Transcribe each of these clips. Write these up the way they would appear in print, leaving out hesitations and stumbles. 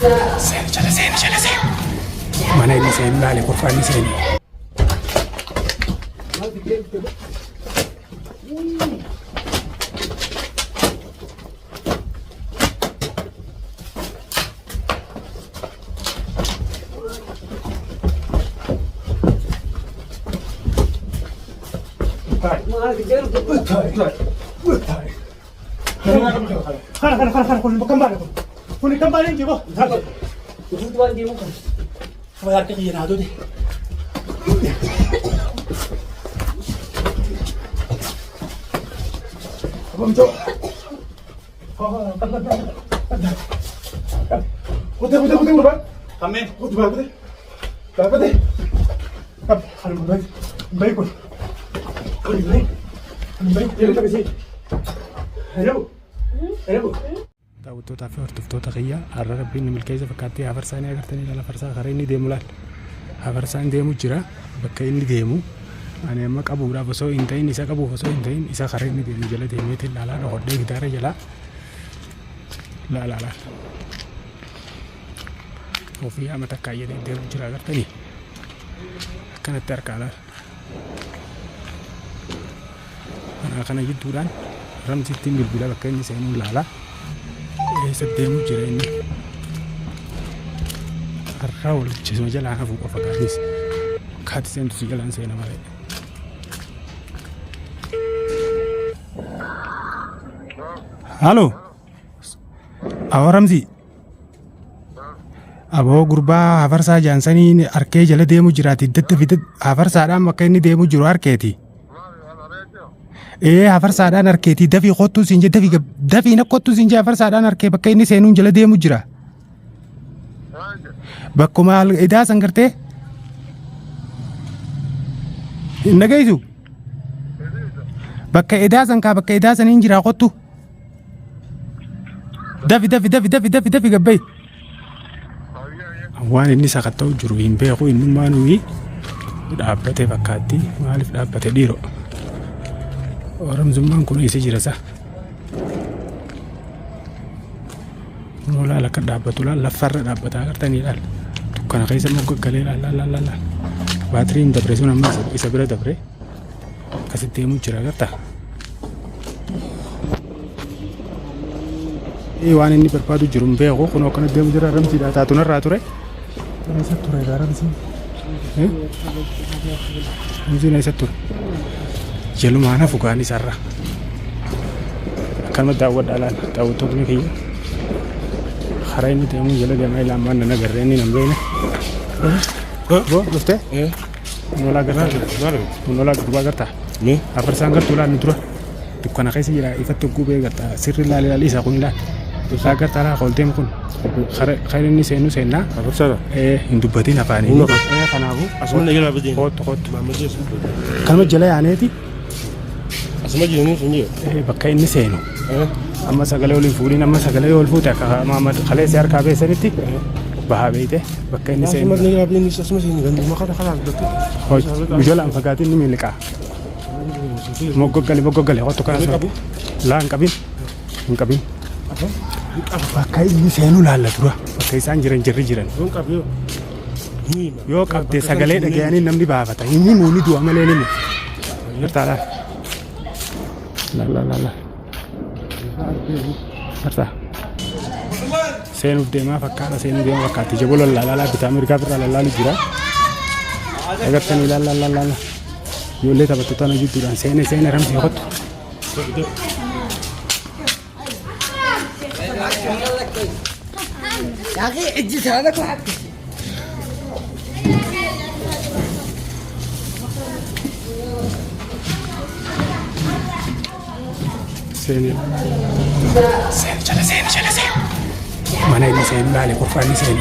Seen jala seen. Mana ini seen laale kurfaan seen. خل كل كمبالين جيبه وشو تبغى نجيبه كم هو يارك خير هذا دي أبغى مجو خد مربع كمين خد مربع طب خلي مربع بيكون بيكون يلا بسي هلو daawwattootaa fi hordoftoota kiyyaa har'a rabbiin milkeessa fakkaattii hafarsaanii agartanii dhala farsaa karaa inni deemu laal hafarsaan deemu jira bakka inni deemu ani amma qabuudhaaf osoo hin ta'in isa qabuuf osoo hin ta'in isa karaa inni deemu jala deemeetiin laalaa dhokodhee gitaara jalaa laalaa ofii ama takkaa jedhee deemu jira agartanii akkanatti harkaa laal kana jidduudhaan ramsittiin bilbila bakka inni seenuun laalaa eessa deemu jira inni har'aa walichisuuma jalaan hafuu qofa gaanis kaati seentu si jalaan seena malee. Halo awoo Ramzii aboo gurbaa hafarsaa jaansanii harkee jala deemu jiraati dadda hafarsaadhaan bakka inni deemu jiru harkeeti. hafarsaadhaan harkeetii dafii qottuu siin jee dafii na qottuu siin jee hafarsaadhaan harkee bakka inni seenuun jala deemu jira. Bakkuma edaa san gartee hin dhagaysu bakka edaa san kaa bakka edaa saniin jira qottu dafi gabbay waan inni sakatta'u jiru hin beeku innummaa nuyi dhaabbate fakkaatti maaliif dhaabbate dhiiro. Ramzummaan kun isa jira sa laala akka dhaabbatu lafarra dhaabbataa agartanii laal dukkana keessa moggaggalee laal baatiriin dabre sun amma isa bira dabre akkasitti deemuu jira agarta. Waan inni barbaadu jiru hin beeku kun akkana deemu jira Ramziidhaa taatunarraa ture isa ture Ramziin isa ture jalumaan hafu gaan isarra akkanuma daawwadhaa laal daawwattoonni kiyya karaa inni deemu jala deemaa ilaamaan nan agarree inni nan beekne dhuftee nolaa gurbaa gartaa hafarsaan gartuu laal ni dura dukkana keessa jira ifatti gubee gartaa sirri laalii isaa kun laal isaa gartaa laa qoolteem kun karaa inni seenu seennaa hin dubbatiin afaanii kanaafuu asuma jala bideen kottu kanuma jala yaaneeti asuma jiruun sun bakka inni seenu amma sagalee waliin fuudhiin amma sagalee wal fuute akka Maamad Kaleessi harkaa beessanitti bahaa beeyte bakka inni seenu asuma jala bideen asuma seenu gandi makara jalaan fagaatiin ni miliqaa moggoggalee qottu kana laa hin qabin bakka inni seenu laalla dura bakka isaan jirri jiran yoo qabde sagalee dhagayanii namni baafata inni muuni du'a malee ni gartaa la gartaa seenuuf deemaa fakkaata seenuu deemaa fakkaatti jaboo lallaalaa bitaa mirgaa birraa lallaalu jira agartanii laallaa ijoollee taphattoota na jidduudhaan seene Ramzii qottu. يا أخي اجلس هذاك واحد سين mana ini seen laale kurfaan seen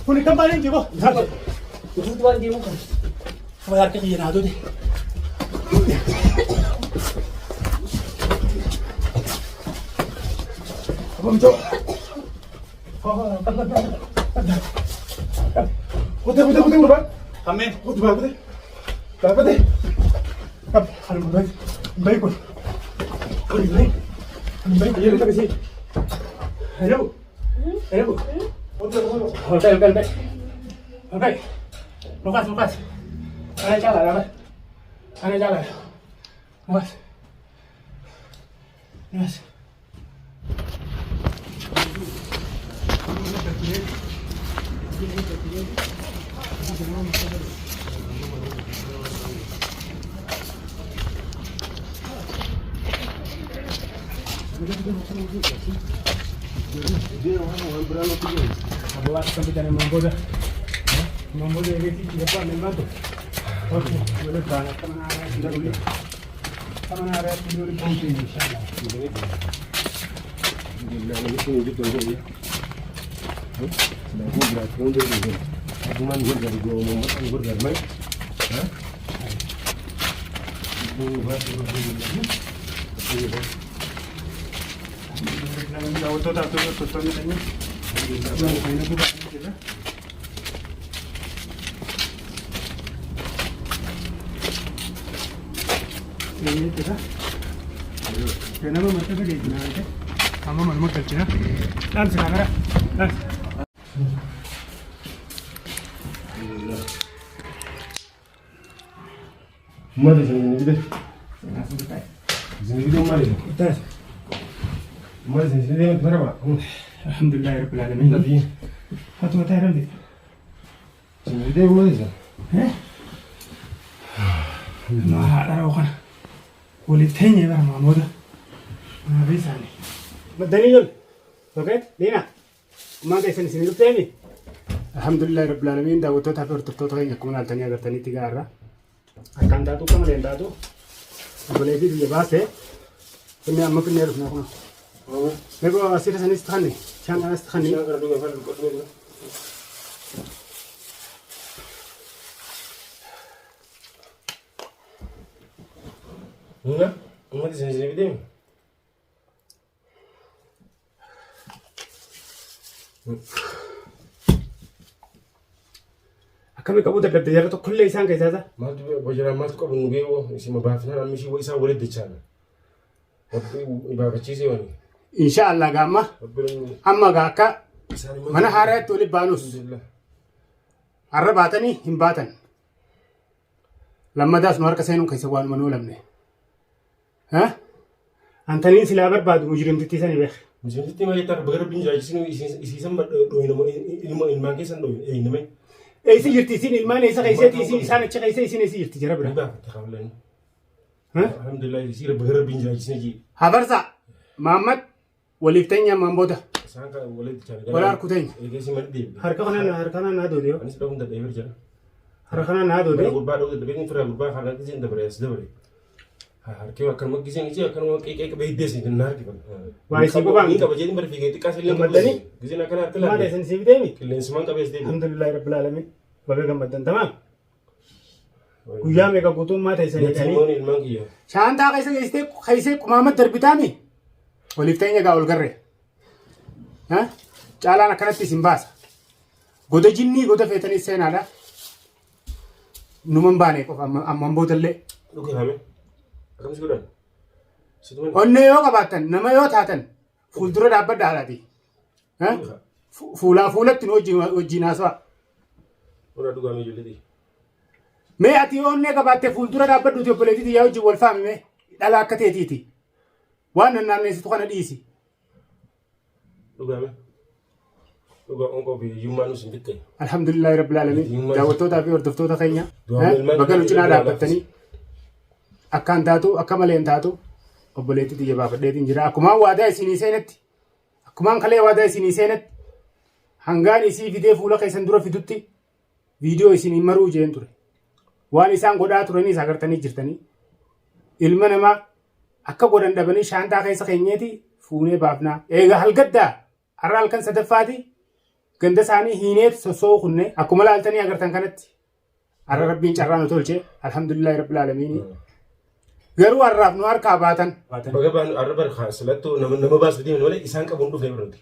كل كمبالين جيبه وشو تبغى نجيبه كم هو يارك خير هذا دي Abang Cok. Putih, Bang. Amin. Putih, Bang. Putih. Aduh, baik. Baik, Bang. Baik. Baik, ayo kita ke sini. Ayo, Bu. Ayo, Bu. Baik. Baik. Lukas. Ana jalan. Lukas. Abuat sampai dari Mamboda. Mamboda ini tidak apa membantu. Oke, boleh banget teman arah sudah boleh. Teman arah tidur di pompa insyaallah. Alhamdulillah ini tunjuk ya. Sudah gue berat pun dari Cuman gue dari gue ngomong kan gue dari mana? Hah? Ibu berat Auto tak tutup ni. Ini kita. Kenapa mata ke dia nanti? Kamu malu kerja? Dance kamera. Dance. Mari sini kita. Langsung kita. Sini kita mari. Kita. Mari sini dia berapa? Alhamdulillah Rabbil Alamin. Tapi Hatu mata heran dia. sini dia mari sah. Nah, ada orang. Kulit tanya bar Mahmud. Nah, bisa ni. Daniel. Okey, Lina. Ma dai sini lu temi. Alhamdulillah Rabbil Alamin daawwattoota fi hordoftoota keenya akkuma ilaaltanii agartanitti gaarra. Akkaan taatu kama leen taatu. Obolee fi biyya baase. Inni amma finnee dhufna kun. Mego asirra sanis tahanne. Shaan anas tahanne. Enggak, mari sini kita. Akkami qabu dadhabde jarra tokkollee isaan keessaa ta'a. Maaltu bajara maaltu qabu nu beeku isima baafnaan ammishi wo isaa walitti dachaana. Ibaafachiisee wani. Inshaallah gaamma. Amma gaa akka mana haaraatti walitti baanus. Har'a baatanii hin baatan. Lammadaas nu harka seenuun keessa waanuma nu lamne. Antaniin silaa barbaadu mujrimtittii sani beek. Mujrimtittii malee takka bagara bin jiraachisinu isiisan ilma ilmaan keessan dhooyin eenyume. Eessi jirti isin ilmaan eessa keessatti isin isaan achi keessa isin eessi jirti jara bira. Alhamdulillah isira bagara bin jiraachisne ji. Habarsa Muhammad waliif teenya Mamboda. Isaan kan walitti dachaana. Wala harku teenya. Eegeesi mali deebi. Harka kanaan naa doodee. Anis dhabuun dadhabee jira. Harka kanaan naa doodee. Gurbaa dhawuu dadhabee kun fira gurbaa haala giseen dabaree as dabare. Harkee akkanuma giseen gisee akkanuma qeeqee beeydees hin harkiban. Waa isii qubaan. Ni qaba jedhin barfii geetti qaas illee Gammaddanii? giseen akkana harka Maal laale. eessan siif deemi? Qilleensumaan qabees deebi. Alhamdulillah Rabbil Alamin. Baga gammaddan tamaam. Guyyaa meeqa guutummaa teessan jedhanii. Timoon ilmaan kiyya. Shaantaa keessee qumaamatti darbitaami. Waliif teenya gaa ol garree. Caalaan akkanatti isin baasa. Goda jinnii goda feetanii seenaadha. Numan baanee qofa amman boodallee. Dhugee hame. Akkamsi godhan. Onnee yoo qabaattan nama yoo taatan fuuldura dhaabbadha haalaati. Fuulaa fuulatti nu wajjin haasawaa. Ora dhugaamee ijoolleeti. Mee ati yoo onnee qabaattee fuuldura dhaabbadhuuti obboleettiiti yaa wajjin wal faamime dhala akka teetiiti. Waan nannaanneessitu kana dhiisi. Dhugaame. Dhugaa onqoo fi hiyyummaa nus hin fixxe. Alhamdulillahi Rabbil Alamin. Daawwattootaa fi hordoftoota keenya bakka nu cinaa dhaabbattanii akkaan taatu akka malee hin taatu obboleettiiti jabaafadheetiin jira. Akkumaan waadaa isinii seenatti. Akkumaan kalee waadaa isinii seenatti. Hangaan isii fidee fuula keessan dura fidutti viidiyoo isinii maruu jeen ture. Waan isaan godhaa turanii agartanii jirtanii. Ilma namaa akka godhan dhabanii shaantaa keessa keenyeeti fuunee baafnaa. Eegaa halgaddaa har'a halkan sadaffaati ganda isaanii hiineet sossoo kunne akkuma laaltanii agartan kanatti. Har'a rabbiin carraa nu tolche alhamdulillahi rabbil aalamiin. Garuu har'aaf nu harkaa baatan. Baga baan arba khaasalattu nama baasu deeman malee isaan qabuun dhufne birante.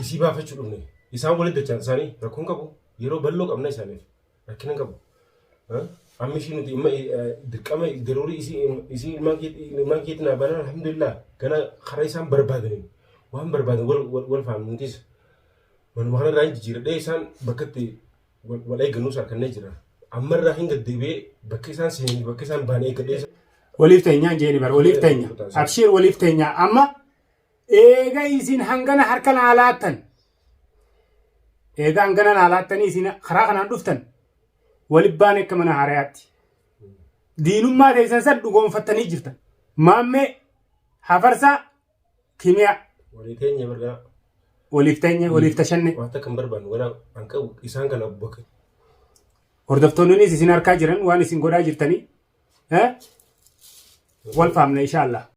Isii baafachuu dhufne. Isaan walitti dachaan isaanii rakkoon qabu. Yeroo bal'oo qabna isaaniif. Rakkina qabu. Amma ishii nuti imma dirqama daruurii isii ilmaan keetiin abbaan alhamdulillah gana karaa isaan barbaadaniin waan barbaadan wal faamnuutis. Manuma kanarraa hin jijjiiradhee isaan bakka itti wal eeggannuus harkannee jira. Ammarraa hin gaddeebi'ee bakka isaan seenanii bakka isaan baanee eeggadhee. Waliif teenyaa jeeni bara waliif teenya. Abshiir waliif teenyaa amma eega isin hangana harka naa laattan. Eega hangana naa laattanii isin karaa kanaan dhuftan. Waliif baan akka mana haarayaatti. Diinummaa teessan san dhugoonfattanii jirtan. Maammee hafarsaa kimiyaa. Waliif teenya bargaa. Waliif teenya waliif tashanne. Wanta kan barbaannu gara hanqa isaan kana bakka. Hordoftoonni isin harkaa jiran waan isin godhaa jirtanii. Wal faamna inshallah.